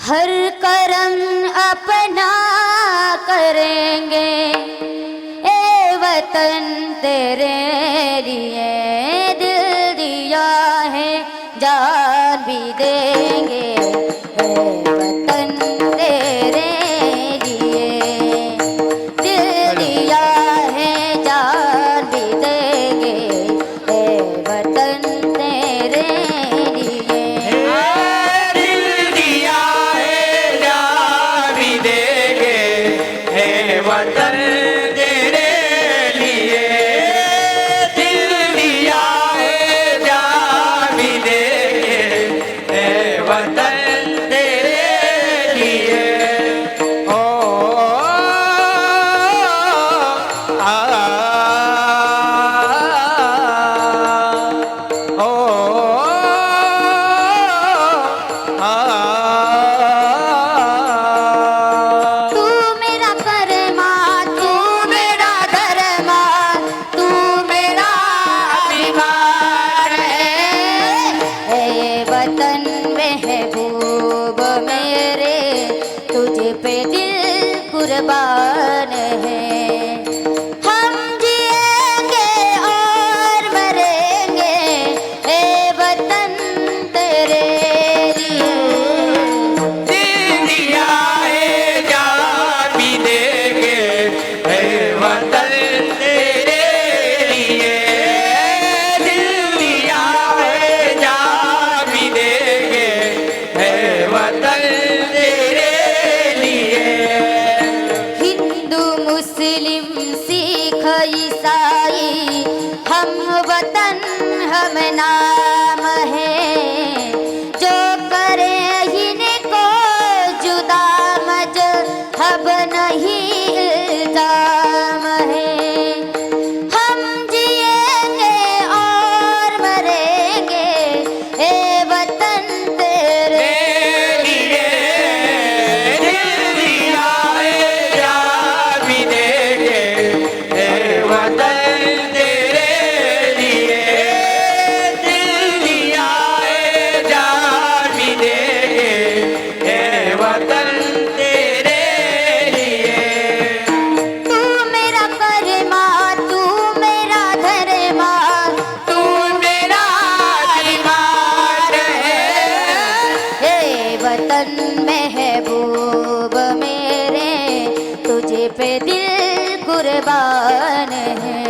हर करम अपना करेंगे ए वतन तेरे लिए, दिल दिया है जान भी देंगे ए वतन तेरे लिए, दिल दिया है जान भी देंगे ए वतन तेरे लिए। वतन तेरे लिए दिल दिया है जान भी देंगे ए वतन तेरे लिए। ओ आ ओ वतन महबूब मेरे तुझ पे दिल कुर्बान है। हम जिएंगे और मरेंगे ए वतन तेरे लिए, दिल दिया है जान भी देंगे ए वतन तेरे लिए, दिल दिया है जान भी देंगे ए वतन तेरे लिए। हिंदू मुस्लिम सिख ईसाई हम वतन हम नाम है, जो करे इनको जुदा मजहब नहीं इल्जाम है। हम जिएंगे और मरेंगे ए वतन तेरे लिए, दिल दिया है जान भी देंगे ए वतन तेरे लिए, दिल दिया है जान भी देंगे ए वतन तेरे लिए। तू मेरा करमा तू मेरा धर्मा, तू मेरा ईमान है, हे वतन महबूब मेरे तुझे पे दिल कुर्बान है।